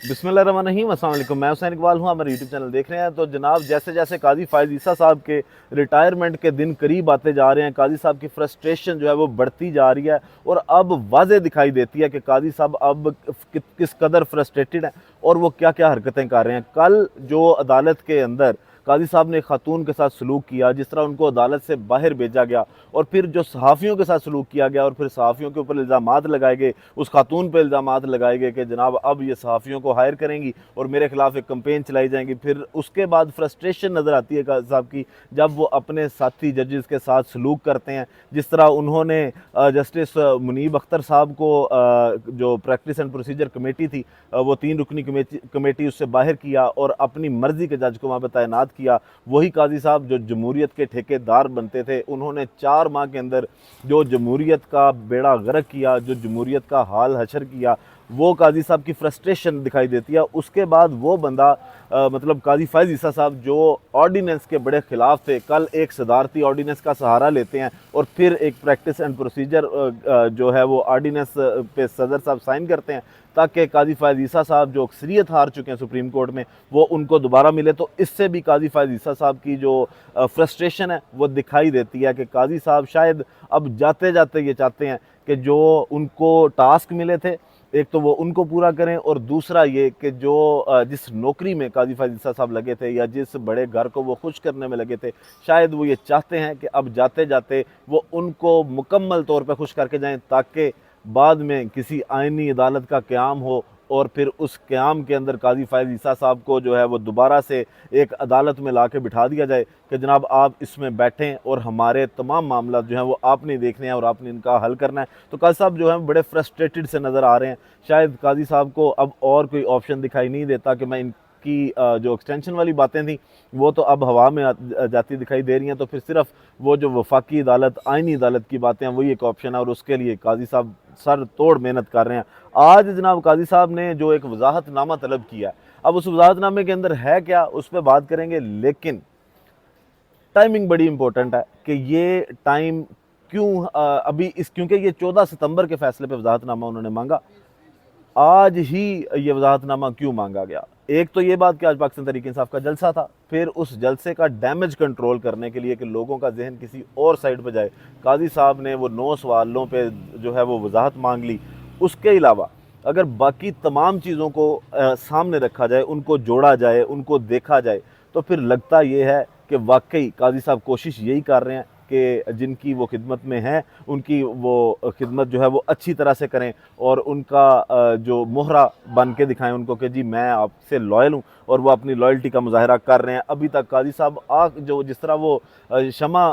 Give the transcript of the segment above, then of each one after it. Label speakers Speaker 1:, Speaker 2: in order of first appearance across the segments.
Speaker 1: बिस्मिल्लाहिर्रहमानिर्रहीम, अस्सलाम वालेकुम। मैं हुसैन इकबाल हूँ, हमारे यूट्यूब चैनल देख रहे हैं। तो जनाब, जैसे जैसे काजी फ़ाइज़ ईसा साहब के रिटायरमेंट के दिन करीब आते जा रहे हैं, काजी साहब की फ्रस्ट्रेशन जो है वो बढ़ती जा रही है और अब वाज़े दिखाई देती है कि काजी साहब अब किस कदर फ्रस्ट्रेटेड हैं और वो क्या क्या हरकतें कर रहे हैं। कल जो अदालत के अंदर काजी साहब ने एक खातून के साथ सलूक किया, जिस तरह उनको अदालत से बाहर भेजा गया और फिर जो सहाफ़ियों के साथ सलूक किया गया और फिर सहाफ़ियों के ऊपर इल्ज़ामात लगाए गए, उस खातून पर इल्ज़ामात लगाए गए कि जनाब अब ये सहाफ़ियों को हायर करेंगी और मेरे खिलाफ एक कंपेन चलाई जाएंगी। फिर उसके बाद फ्रस्ट्रेशन नज़र आती है काजी साहब की जब वो अपने साथी जजेस के साथ सलूक करते हैं। जिस तरह उन्होंने जस्टिस मुनीब अख्तर साहब को जो प्रैक्टिस एंड प्रोसीजर कमेटी थी, वो 3 रुकनी कमेटी उससे बाहर किया और अपनी मर्ज़ी के जज को वहाँ पर तैनात किया। वही काजी साहब जो जमहूरियत के ठेकेदार बनते थे, उन्होंने 4 माह के अंदर जो जमहूरियत का बेड़ा गर्क किया, जो जमहूरियत का हाल हशर किया, वो काजी साहब की फ्रस्ट्रेशन दिखाई देती है। उसके बाद वो बंदा मतलब काजी फ़ाइज़ ईसा साहब जो ऑर्डिनेंस के बड़े ख़िलाफ़ थे, कल एक सदारती ऑर्डिनेंस का सहारा लेते हैं और फिर एक प्रैक्टिस एंड प्रोसीजर जो है वो ऑर्डिनेंस पे सदर साहब साइन करते हैं ताकि काजी फ़ाइज़ ईसा साहब जो अक्सरियत हार चुके हैं सुप्रीम कोर्ट में, वो उनको दोबारा मिले। तो इससे भी काजी फ़ाइज़ ईसा साहब की जो फ्रस्ट्रेशन है वो दिखाई देती है कि काजी साहब शायद अब जाते जाते ये चाहते हैं कि जो उनको टास्क मिले थे, एक तो वो उनको पूरा करें और दूसरा ये कि जो जिस नौकरी में काजी फ़ाइज़ ईसा साहब लगे थे या जिस बड़े घर को वो खुश करने में लगे थे, शायद वो ये चाहते हैं कि अब जाते जाते वो उनको मुकम्मल तौर पे खुश करके जाएं ताकि बाद में किसी आइनी अदालत का क़याम हो और फिर उस क़याम के अंदर काजी फ़ाइज़ ईसा साहब को जो है वो दोबारा से एक अदालत में ला के बिठा दिया जाए कि जनाब आप इसमें बैठें और हमारे तमाम मामला जो हैं वो आपने देखने हैं और आपने इनका हल करना है। तो काजी साहब जो है बड़े फ्रस्ट्रेटेड से नज़र आ रहे हैं। शायद काजी साहब को अब और कोई ऑप्शन दिखाई नहीं देता कि मैं की जो एक्सटेंशन वाली बातें थी वो तो अब हवा में जाती दिखाई दे रही हैं, तो फिर सिर्फ वो जो वफाकी अदालत, आइनी अदालत की बातें हैं वही एक ऑप्शन है और उसके लिए काजी साहब सर तोड़ मेहनत कर रहे हैं। आज जनाब काजी साहब ने जो एक वजाहतनामा तलब किया, अब उस वजाहतनामे के अंदर है क्या उस पर बात करेंगे, लेकिन टाइमिंग बड़ी इंपॉर्टेंट है कि ये टाइम क्यों अभी इस क्योंकि ये 14 सितंबर के फैसले पे वजाहतनामा उन्होंने मांगा, आज ही ये वजाहतनामा क्यों मांगा गया। एक तो ये बात कि आज पाकिस्तान तहरीक इंसाफ का जलसा था, फिर उस जलसे का डैमेज कंट्रोल करने के लिए कि लोगों का जहन किसी और साइड पर जाए, काजी साहब ने वो 9 सवालों पे जो है वो वजाहत मांग ली। उसके अलावा अगर बाकी तमाम चीज़ों को सामने रखा जाए, उनको जोड़ा जाए, उनको देखा जाए, तो फिर लगता ये है कि वाकई काजी साहब कोशिश यही कर रहे हैं कि जिनकी वो खिदमत में हैं उनकी वो खिदमत जो है वो अच्छी तरह से करें और उनका जो मोहरा बन के दिखाएं उनको कि जी मैं आपसे लॉयल हूँ, और वो अपनी लॉयल्टी का मुजाहरा कर रहे हैं। अभी तक काजी साहब आग जो जिस तरह वो शमा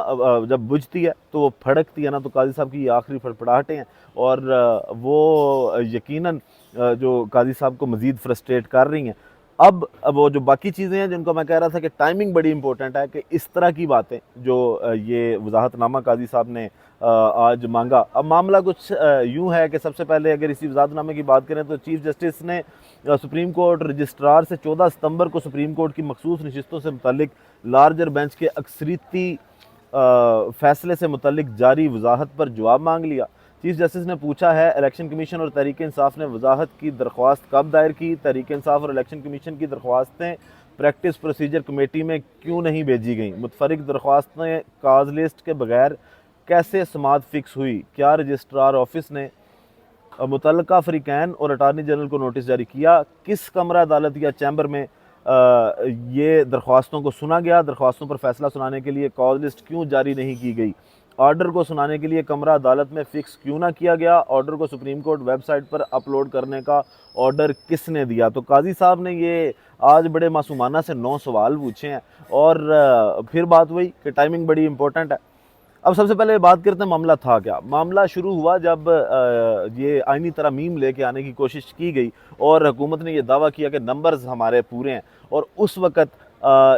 Speaker 1: जब बुझती है तो वो फड़कती है ना, तो काजी साहब की ये आखिरी फड़फड़ाहटें हैं और वो यकीनन जो काजी साहब को मज़ीद फ्रस्ट्रेट कर रही हैं। अब वो जो बाकी चीज़ें हैं जिनको मैं कह रहा था कि टाइमिंग बड़ी इंपॉर्टेंट है कि इस तरह की बातें जो ये वजाहतनामा काजी साहब ने आज मांगा। अब मामला कुछ यूँ है कि सबसे पहले अगर इसी वजाहतनामे की बात करें तो चीफ जस्टिस ने सुप्रीम कोर्ट रजिस्ट्रार से 14 सितंबर को सुप्रीम कोर्ट की मखसूस नशिस्तों से मुतल्लिक लार्जर बेंच के अक्सरीती फैसले से मुतल्लिक जारी वजाहत पर जवाब मांग लिया। चीफ जस्टिस ने पूछा है, इलेक्शन कमीशन और तहरीक इंसाफ ने वजाहत की दरख्वास्त कब दायर की? तहरीक इंसाफ और इलेक्शन कमीशन की दरख्वास्तें प्रैक्टिस प्रोसीजर कमेटी में क्यों नहीं भेजी गई? मुतफरिक दरख्वास्तें काज लिस्ट के बगैर कैसे समात फिक्स हुई? क्या रजिस्ट्रार ऑफिस ने मुतल्लका फ़रीक़ैन और अटारनी जनरल को नोटिस जारी किया? किस कमरा अदालत या चैम्बर में ये दरख्वास्तों को सुना गया? दरख्वास्तों पर फैसला सुनाने के लिए कॉज लिस्ट क्यों जारी नहीं की गई? ऑर्डर को सुनाने के लिए कमरा अदालत में फ़िक्स क्यों ना किया गया? ऑर्डर को सुप्रीम कोर्ट वेबसाइट पर अपलोड करने का ऑर्डर किसने दिया? तो काजी साहब ने ये आज बड़े मासूमाना से 9 सवाल पूछे हैं और फिर बात हुई कि टाइमिंग बड़ी इंपॉर्टेंट है। अब सबसे पहले बात करते हैं मामला था क्या। मामला शुरू हुआ जब ये आइनी तरमीम लेके आने की कोशिश की गई और हुकूमत ने यह दावा किया कि नंबर्स हमारे पूरे हैं, और उस वक़्त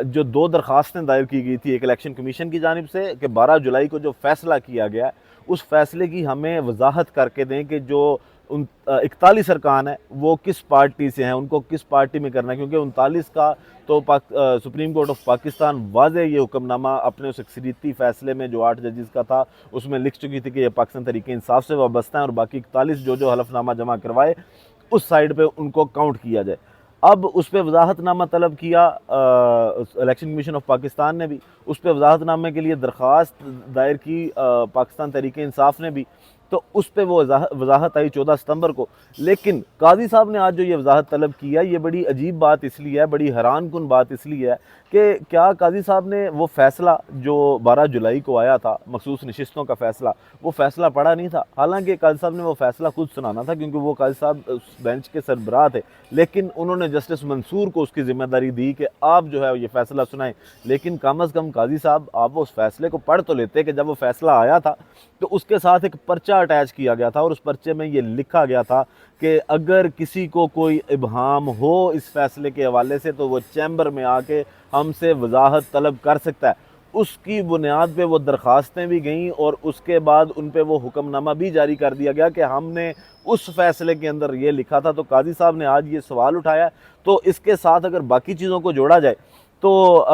Speaker 1: जो 2 दरख्वास्तें दायर की गई थी, एक इलेक्शन कमीशन की जानिब से कि 12 जुलाई को जो फ़ैसला किया गया, उस फ़ैसले की हमें वजाहत करके दें कि जो 41 अरकान है वो किस पार्टी से हैं, उनको किस पार्टी में करना है, क्योंकि 39 का तो सुप्रीम कोर्ट ऑफ पाकिस्तान वाज़े ये हुक्मनामा अपने उस अक्सरीती फ़ैसले में जो 8 जजेस का था उसमें लिख चुकी थी कि ये पाकिस्तान तहरीक इंसाफ से वाबस्ता है और बाकी 41 जो हलफनामा जमा करवाए उस साइड पे उनको काउंट किया जाए। अब उस पर वजाहतनामा तलब किया इलेक्शन कमीशन ऑफ पाकिस्तान ने भी, उस पर वजाहतनामे के लिए दरख्वास्त दायर की पाकिस्तान तहरीक इंसाफ ने भी, तो उस पर वो वजाहत आई 14 सितंबर को। लेकिन काजी साहब ने आज जो ये वजाहत तलब की है, ये बड़ी अजीब बात इसलिए है, बड़ी हैरान कुन बात इसलिए है कि क्या काजी साहब ने वो फ़ैसला जो 12 जुलाई को आया था, मखसूस नशिस्तों का फ़ैसला, वो फ़ैसला पढ़ा नहीं था। हालांकि काजी साहब ने वो फ़ैसला खुद सुनाना था क्योंकि वो काजी साहब उस बेंच के सरबराह थे, लेकिन उन्होंने जस्टिस मंसूर को उसकी ज़िम्मेदारी दी कि आप जो है ये फ़ैसला सुनाएं। लेकिन कम अज़ कम काजी साहब आप वो उस फ़ैसले को पढ़ तो लेते कि जब वो फ़ैसला आया था तो उसके साथ एक पर्चा अटैच किया गया था और उस पर्चे में ये लिखा गया था कि अगर किसी को कोई इबहाम हो इस फैसले के हवाले से तो वो चैम्बर में आके हमसे वजाहत तलब कर सकता है। उसकी बुनियाद पे वो दरख्वास्तें भी गईं और उसके बाद उन पे वो हुक्मनामा भी जारी कर दिया गया कि हमने उस फैसले के अंदर ये लिखा था। तो काजी साहब ने आज ये सवाल उठाया। तो इसके साथ अगर बाकी चीज़ों को जोड़ा जाए तो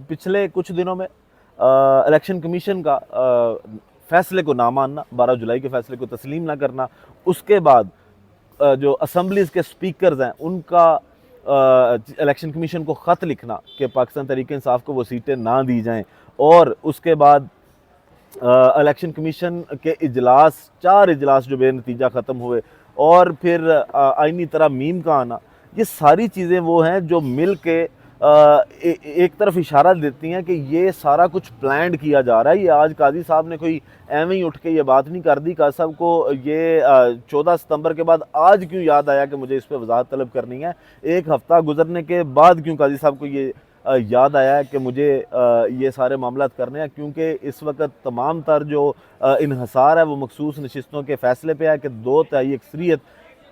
Speaker 1: पिछले कुछ दिनों में इलेक्शन कमीशन का फैसले को ना मानना, 12 जुलाई के फैसले को तस्लीम ना करना, उसके बाद जो असम्बलीज़ के स्पीकर्स हैं उनका इलेक्शन कमीशन को ख़त लिखना कि पाकिस्तान तहरीक इंसाफ को वो सीटें ना दी जाएं, और उसके बाद इलेक्शन कमीशन के इजलास 4 इजलास जो बेनतीजा ख़त्म हुए, और फिर आइनी तरमीम का आना, ये सारी चीज़ें वो हैं जो मिल के एक तरफ इशारा देती हैं कि ये सारा कुछ प्लान्ड किया जा रहा है। ये आज काजी साहब ने कोई एवं ही उठ के ये बात नहीं कर दी। काजी साहब को ये 14 सितंबर के बाद आज क्यों याद आया कि मुझे इस पर वजाहत तलब करनी है, एक हफ़्ता गुजरने के बाद क्यों काजी साहब को ये याद आया है कि मुझे ये सारे मामलात करने हैं, क्योंकि इस वक्त तमाम तर जो इन्हसार है वो मखसूस नशिस्तों के फ़ैसले पे है कि 2/3 अक्सरियत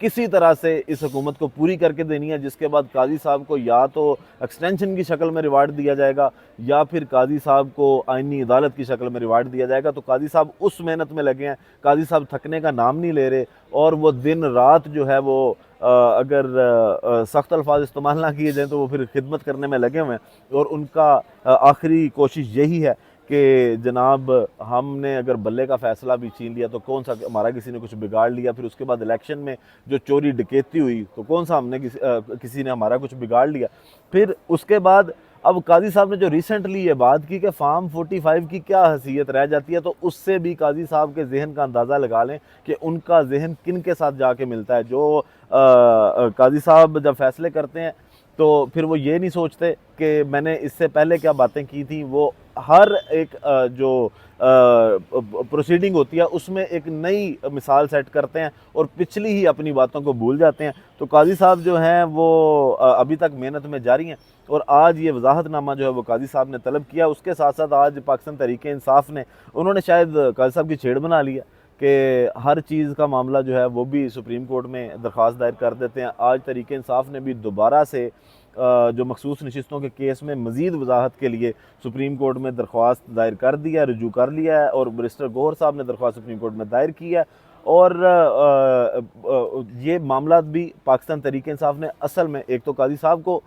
Speaker 1: किसी तरह से इस हुकूमत को पूरी करके देनी है, जिसके बाद काजी साहब को या तो एक्सटेंशन की शक्ल में रिवार्ड दिया जाएगा या फिर काजी साहब को आइनी अदालत की शक्ल में रिवार्ड दिया जाएगा। तो काजी साहब उस मेहनत में लगे हैं, काजी साहब थकने का नाम नहीं ले रहे, और वो दिन रात जो है वो अगर सख्त अल्फाज इस्तेमाल ना किए जाएँ तो वो फिर खिदमत करने में लगे हुए हैं। और उनका आखिरी कोशिश यही है कि जनाब हमने अगर बल्ले का फ़ैसला भी छीन लिया तो कौन सा हमारा किसी ने कुछ बिगाड़ लिया, फिर उसके बाद इलेक्शन में जो चोरी डकैती हुई तो कौन सा हमने किसी ने हमारा कुछ बिगाड़ लिया। फिर उसके बाद अब काजी साहब ने जो रिसेंटली ये बात की कि फार्म 45 की क्या हैसियत रह जाती है, तो उससे भी काजी साहब के जहन का अंदाज़ा लगा लें कि उनका जहन किन के साथ जाके मिलता है। जो काजी साहब जब फैसले करते हैं तो फिर वो ये नहीं सोचते कि मैंने इससे पहले क्या बातें की थी, वो हर एक जो प्रोसीडिंग होती है उसमें एक नई मिसाल सेट करते हैं और पिछली ही अपनी बातों को भूल जाते हैं। तो काजी साहब जो हैं वो अभी तक मेहनत में जारी हैं, और आज ये वजाहतनामा जो है वो काजी साहब ने तलब किया। उसके साथ साथ आज पाकिस्तान तहरीक इंसाफ ने, उन्होंने शायद काजी साहब की छेड़ बना लिया कि हर चीज़ का मामला जो है वो भी सुप्रीम कोर्ट में दरख्वास्त दायर कर देते हैं। आज तहरीक इंसाफ ने भी दोबारा से जो मखसूस नशिस्तों के केस में मज़ीद वजाहत के लिए सुप्रीम कोर्ट में दरख्वास्त दायर कर दिया, रजू कर लिया है, और बैरिस्टर गौहर साहब ने दरख्वास्त सुप्रीम कोर्ट में दायर की है। और ये मामला भी पाकिस्तान तहरीक इंसाफ ने असल में एक तो काजी साहब को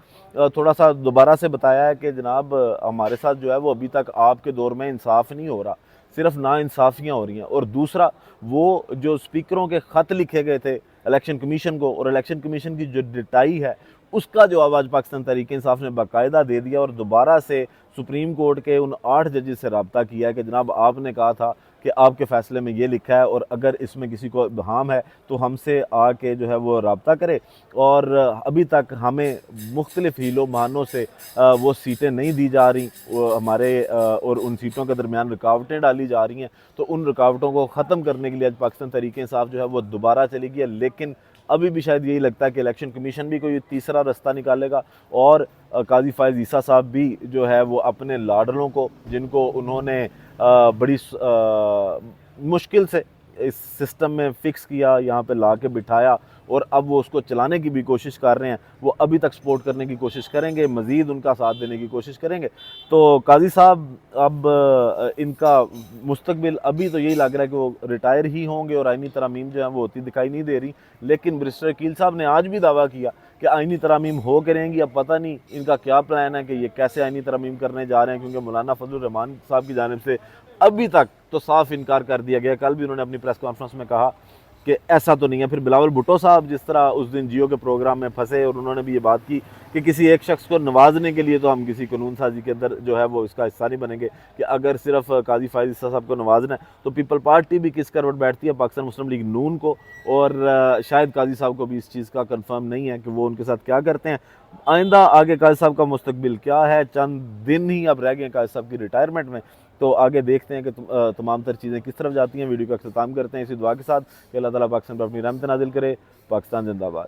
Speaker 1: थोड़ा सा दोबारा से बताया है कि जनाब हमारे साथ जो है वो अभी तक आपके दौर में इंसाफ नहीं हो रहा, सिर्फ नाइंसाफ़ियाँ हो रही हैं। और दूसरा, वो जो स्पीकरों के ख़त लिखे गए थे इलेक्शन कमीशन को, और इलेक्शन कमीशन की जो डिटाई है उसका जवाब आज पाकिस्तान तहरीक इंसाफ ने बाकायदा दे दिया, और दोबारा से सुप्रीम कोर्ट के उन 8 जजेस से रब्ता किया है कि जनाब आपने कहा था कि आपके फ़ैसले में ये लिखा है, और अगर इसमें किसी को इब्हाम है तो हमसे आके जो है वो रब्ता करे। और अभी तक हमें मुख्तलिफ हीलों बहानों से वो सीटें नहीं दी जा रही हमारे, और उन सीटों के दरमियान रुकावटें डाली जा रही हैं। तो उन रुकावटों को ख़त्म करने के लिए आज पाकिस्तान तहरीक इंसाफ जो है वो दोबारा चली गई है। लेकिन अभी भी शायद यही लगता है कि इलेक्शन कमीशन भी कोई तीसरा रास्ता निकालेगा, और काजी फ़ायज़ ईसा साहब भी जो है वो अपने लाडलों को, जिनको उन्होंने बड़ी मुश्किल से इस सिस्टम में फ़िक्स किया, यहाँ पे ला के बिठाया, और अब वो उसको चलाने की भी कोशिश कर रहे हैं, वो अभी तक सपोर्ट करने की कोशिश करेंगे, मज़ीद उनका साथ देने की कोशिश करेंगे। तो काजी साहब अब इनका मुस्तकबिल अभी तो यही लग रहा है कि वो रिटायर ही होंगे, और आइनी तरामीम जो है वो होती दिखाई नहीं दे रही। लेकिन बैरिस्टर अकील साहब ने आज भी दावा किया कि आइनी तरामीम हो करेंगी। अब पता नहीं इनका क्या प्लान है कि ये कैसे आइनी तरामीम करने जा रहे हैं, क्योंकि मौलाना फजलुर रहमान साहब की जानिब से अभी तक तो साफ इनकार कर दिया गया। कल भी उन्होंने अपनी प्रेस कॉन्फ्रेंस में कहा कि ऐसा तो नहीं है। फिर बिलावल भुट्टो साहब जिस तरह उस दिन जियो के प्रोग्राम में फंसे और उन्होंने भी ये बात की कि किसी एक शख्स को नवाजने के लिए तो हम किसी कानून साजी के अंदर जो है वो इसका हिस्सा नहीं बनेंगे, कि अगर सिर्फ काजी फायद ईसा साहब को नवाजना है तो पीपल पार्टी भी किस करवट बैठती है, पाकिस्तान मुस्लिम लीग नून को, और शायद काजी साहब को भी इस चीज़ का कंफर्म नहीं है कि वो उनके साथ क्या करते हैं। आइंदा आगे काजी साहब का मुस्तकबिल क्या है, चंद दिन ही अब रह गए हैं काजी साहब की रिटायरमेंट में, तो आगे देखते हैं कि तमाम तर चीज़ें किस तरफ जाती हैं। वीडियो का अख्ताम करते हैं इसी दुआ के साथ कि अल्लाह ताला पाकिस्तान पर अपनी रहमत नाजिल करे। पाकिस्तान जिंदाबाद।